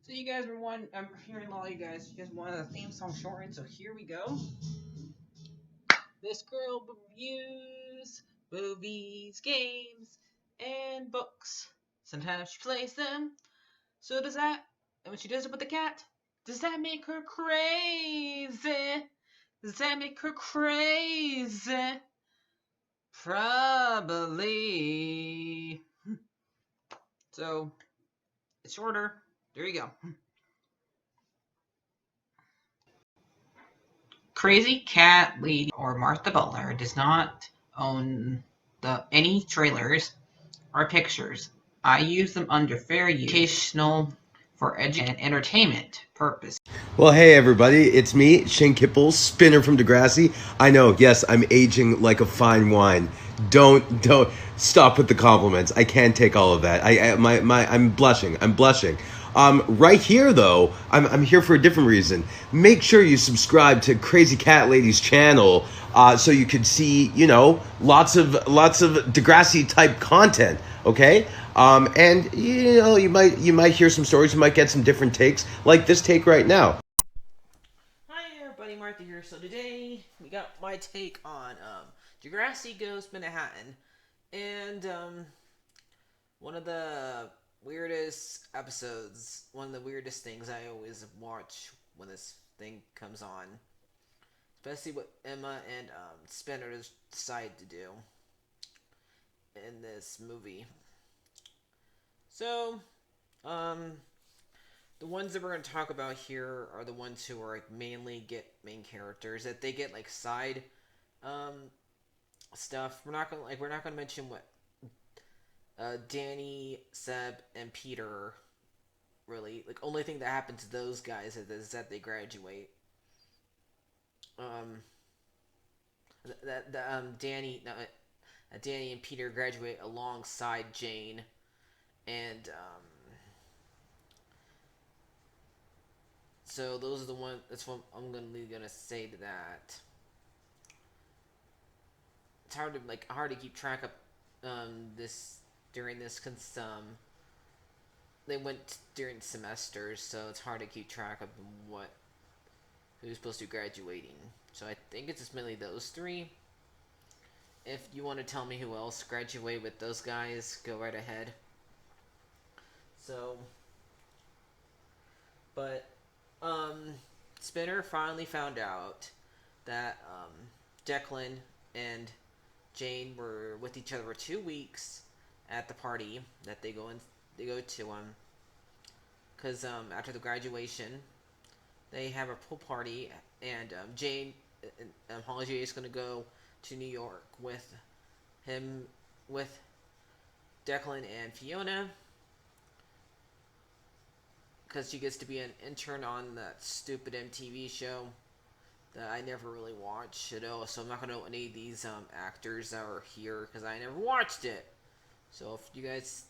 So you guys were one. I'm hearing a lot of you guys. You guys wanted a theme song shortened, so here we go. This girl reviews movies, games, and books. Sometimes she plays them. So does that. And when she does it with the cat, does that make her crazy? Does that make her crazy? Probably. So it's shorter. There you go. Crazy Cat Lady or Martha Butler does not own any trailers or pictures. I use them under fair use, educational, for education and entertainment purpose. Well, hey everybody, it's me, Shane Kippel, spinner from Degrassi. I know, yes, I'm aging like a fine wine. Don't stop with the compliments. I can't take all of that. I'm blushing. I'm blushing. Right here though, I'm here for a different reason. Make sure you subscribe to Crazy Cat Lady's channel, so you could see, lots of Degrassi type content. Okay. And you might hear some stories. You might get some different takes, like this take right now. Hi everybody, Martha here. So today we got my take on Degressi Goes Manhattan, and one of the weirdest episodes, one of the weirdest things I always watch when this thing comes on, especially what Emma and Spinner decide to do in this movie. So, um, the ones that we're going to talk about here are the ones who are like mainly get main characters, that they get like side um stuff. We're not gonna mention what Danny, Seb, and Peter really like. Only thing that happens to those guys is that they graduate. Um, Danny, no, Danny and Peter graduate alongside Jane, and so those are the one. That's what I'm gonna say to that. It's hard to keep track of this during this because they went during semesters, so it's hard to keep track of what who's supposed to be graduating. So I think it's just mainly those three. If you want to tell me who else graduate with those guys, go right ahead. So, but Spinner finally found out that Declan and Jane were with each other for 2 weeks at the party that they go to because after the graduation they have a pool party, and Jane Holiday is going to go to New York him with Declan and Fiona because she gets to be an intern on that stupid MTV show that I never really watched at all. So I'm not going to know any of these actors that are here because I never watched it. So if you guys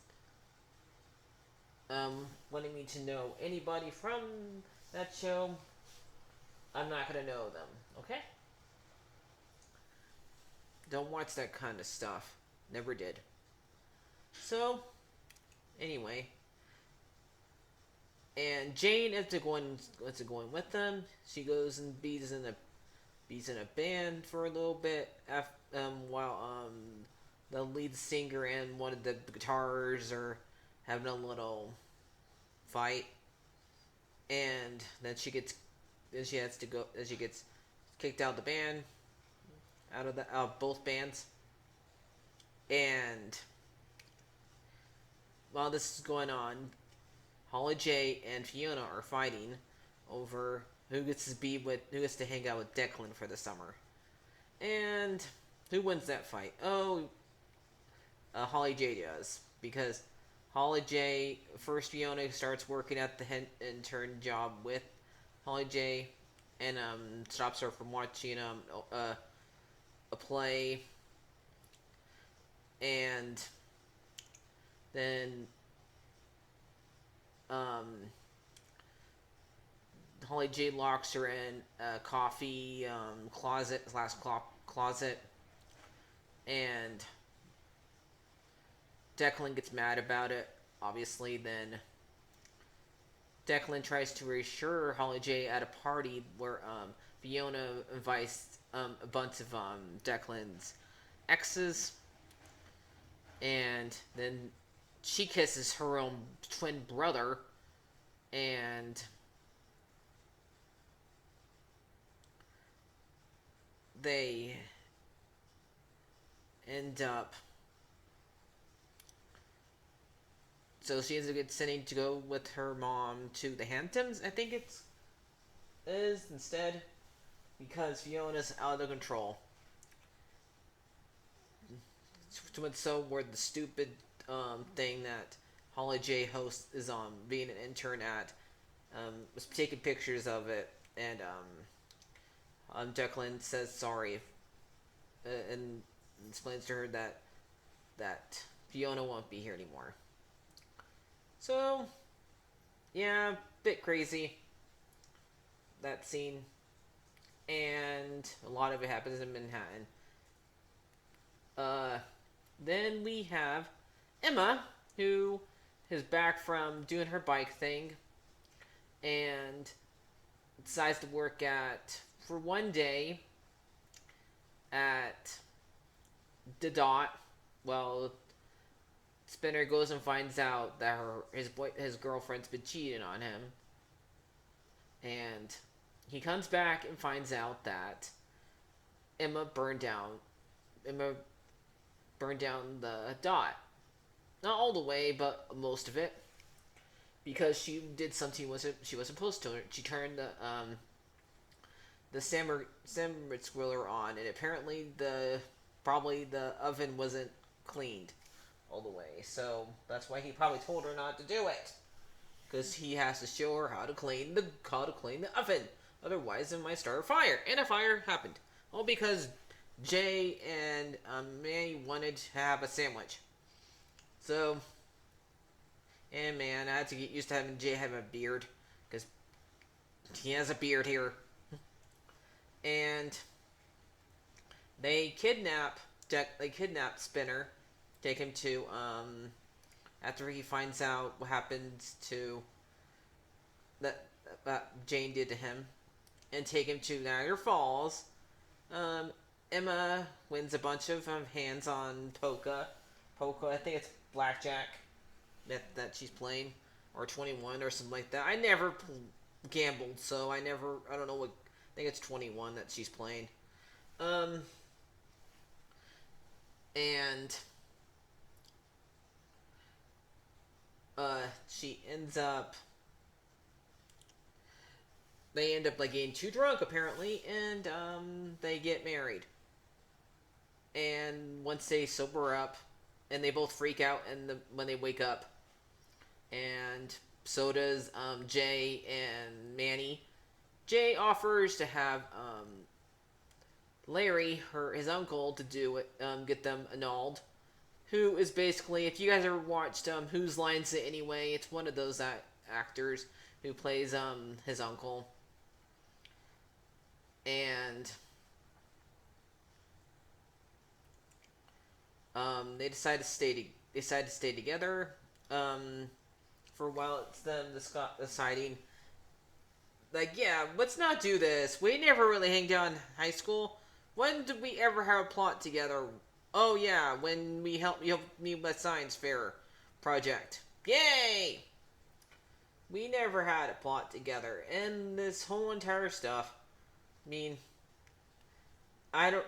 wanting me to know anybody from that show, I'm not going to know them. Okay? Don't watch that kind of stuff. Never did. So, anyway. And Jane ends up going with them. She goes and beats in a band for a little bit. While the lead singer and one of the guitars are having a little fight, and then she has to go. Then she gets kicked out of the band, out of both bands, and while this is going on, Holly J and Fiona are fighting over who gets to hang out with Declan for the summer. And who wins that fight? Oh, Holly J does, because Holly J first Fiona starts working at the intern job with Holly J, and stops her from watching a play, and then um, Holly J locks her in a coffee closet, and Declan gets mad about it. Obviously, then Declan tries to reassure Holly J at a party where Fiona invites a bunch of Declan's exes, and then she kisses her own twin brother, and they end up. So she ends up getting to go with her mom to the Hamptons, I think it is, instead, because Fiona's out of control. So where the stupid thing that Holly J hosts is being an intern at was taking pictures of it, and Declan says sorry and explains to her that Fiona won't be here anymore. So, yeah, bit crazy, that scene. And a lot of it happens in Manhattan. Then we have Emma, who is back from doing her bike thing and decides to work for one day, at the Dot. Well, Spinner goes and finds out that his girlfriend's been cheating on him, and he comes back and finds out that Emma burned down the Dot. Not all the way, but most of it, because she did something she wasn't supposed to. She turned the sandwich griller on, and apparently probably the oven wasn't cleaned all the way. So that's why he probably told her not to do it, because he has to show her how to clean the oven. Otherwise, it might start a fire, and a fire happened. All because Jay and Manny wanted to have a sandwich. So, and man, I had to get used to having Jay have a beard, because he has a beard here. And they kidnap Spinner, take him to after he finds out what happens to that Jane did to him, and take him to Niagara Falls. Emma wins a bunch of hands on poker. I think it's blackjack that she's playing, or 21 or something like that. I never gambled, so I don't know what. I think it's 21 that she's playing. And she ends up. They end up getting too drunk apparently, and they get married. And once they sober up, and they both freak out, and when they wake up, and so does Jay and Manny. Jay offers to have Larry, his uncle, to do it, get them annulled. Who is basically, if you guys ever watched Whose Lines It Anyway, it's one of those actors who plays his uncle. And they decide to stay together. For a while, it's them deciding, yeah, let's not do this. We never really hanged out in high school. When did we ever have a plot together? Oh yeah, when you helped me with my science fair project. Yay! We never had a plot together, and this whole entire stuff. I mean, I don't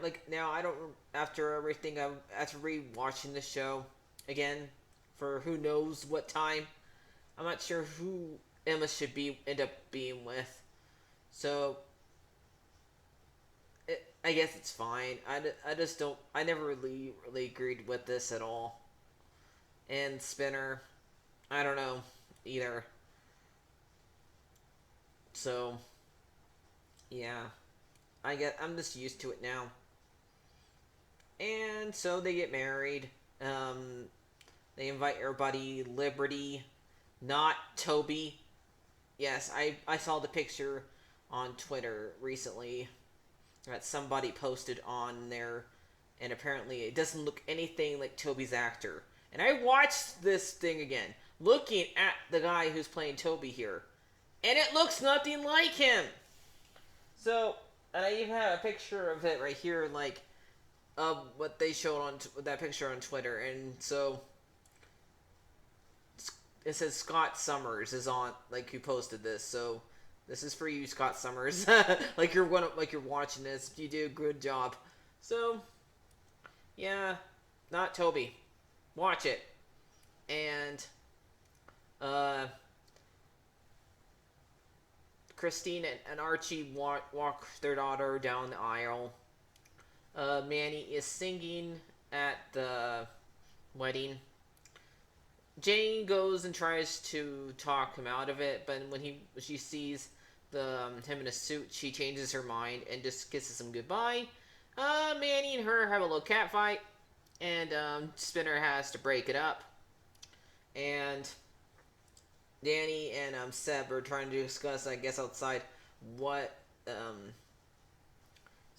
after everything, after rewatching the show again for who knows what time, I'm not sure who Emma should end up being with. So I guess it's fine. I just don't. I never really agreed with this at all. And Spinner, I don't know either. So yeah, I'm just used to it now. And so they get married. They invite everybody. Liberty, not Toby. Yes, I saw the picture on Twitter recently that somebody posted on there, and apparently it doesn't look anything like Toby's actor. And I watched this thing again, looking at the guy who's playing Toby here, and it looks nothing like him. So, and I even have a picture of it right here, like of what they showed on that picture on Twitter, and so it says Scott Summers is on, like, who posted this. So this is for you, Scott Summers. Like you're watching this. You do a good job. So yeah, not Toby. Watch it. And uh, Christine and Archie walk their daughter down the aisle. Manny is singing at the wedding. Jane goes and tries to talk him out of it, but when she sees him in a suit, she changes her mind and just kisses him goodbye. Manny and her have a little cat fight, and Spinner has to break it up. And Danny and Seb are trying to discuss, I guess, outside what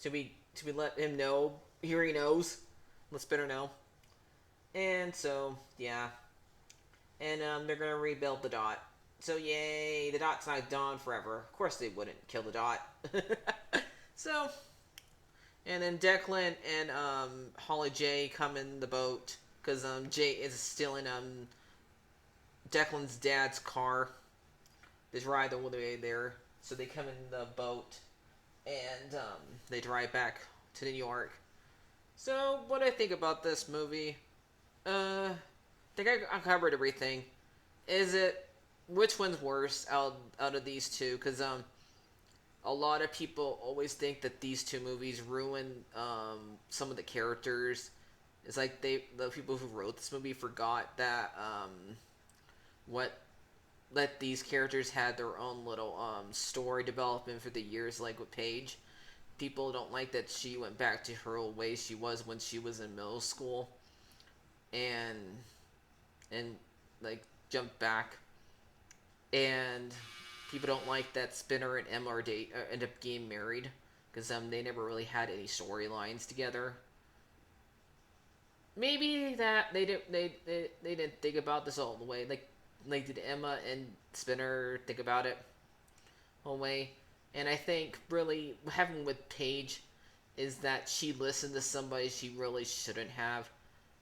should we let him know? Here he knows. Let Spinner know. And so yeah, and they're gonna rebuild the dot. So yay, the dot's not gone forever. Of course they wouldn't kill the dot. So, and then Declan and Holly J come in the boat because Jay is stealing Declan's dad's car. They drive all the way there, so they come in the boat and they drive back to New York. So, what do I think about this movie? I think I covered everything. Is it which one's worse out of these two? Because a lot of people always think that these two movies ruin some of the characters. It's like the people who wrote this movie forgot that what that these characters had their own little story development for the years, like with Paige. People don't like that she went back to her old ways she was when she was in middle school, and like jumped back. And people don't like that Spinner and Emma end up getting married because they never really had any storylines together. Maybe that they didn't think about this all the way. Like did Emma and Spinner think about it all the way? And I think really what happened with Paige is that she listened to somebody she really shouldn't have.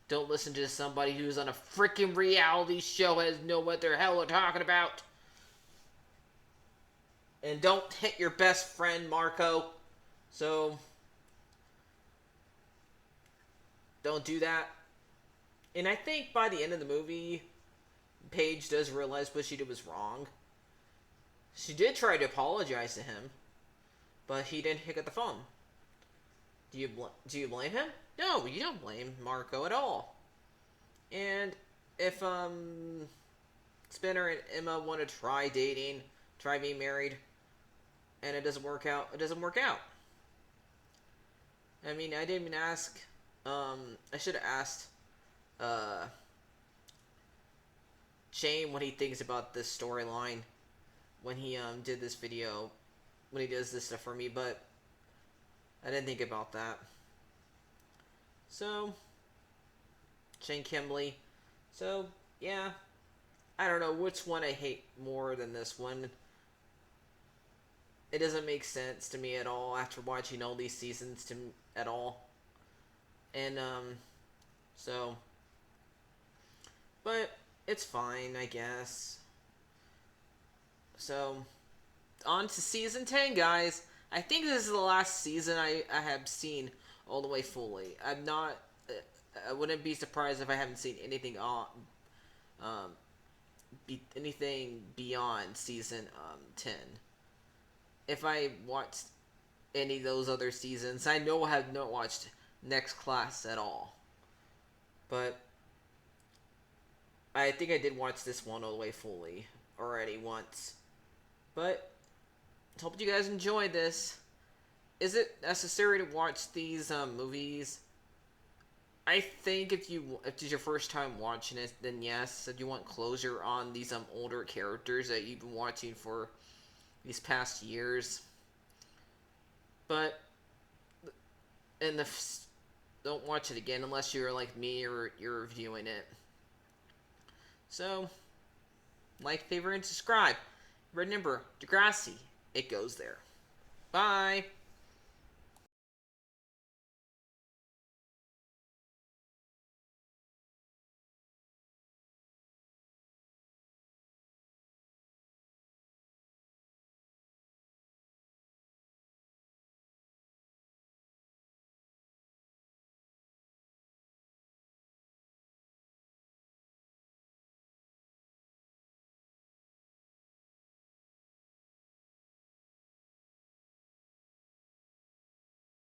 Don't listen to somebody who's on a freaking reality show and know what the hell they're talking about. And don't hit your best friend, Marco. So, don't do that. And I think by the end of the movie, Paige does realize what she did was wrong. She did try to apologize to him, but he didn't pick up the phone. Do you blame him? No, you don't blame Marco at all. And if Spinner and Emma want to try dating, try being married, and it doesn't work out, it doesn't work out. I mean, I didn't even ask. I should have asked Shane what he thinks about this storyline when he did this video, when he does this stuff for me, but I didn't think about that. So, Shane Kimbley. So, yeah. I don't know which one I hate more than this one. It doesn't make sense to me at all after watching all these seasons at all. And, so. But, it's fine, I guess. So, on to season 10, guys. I think this is the last season I have seen all the way fully. I'm not. I wouldn't be surprised if I haven't seen anything anything beyond season 10. If I watched any of those other seasons, I know I have not watched Next Class at all. But I think I did watch this one all the way fully already once. But hope you guys enjoyed this. Is it necessary to watch these movies? I think if it's your first time watching it, then yes. If you want closure on these older characters that you've been watching for these past years, but don't watch it again unless you're like me or you're reviewing it. So, like, favorite, and subscribe. remember, Degrassi, it goes there. Bye.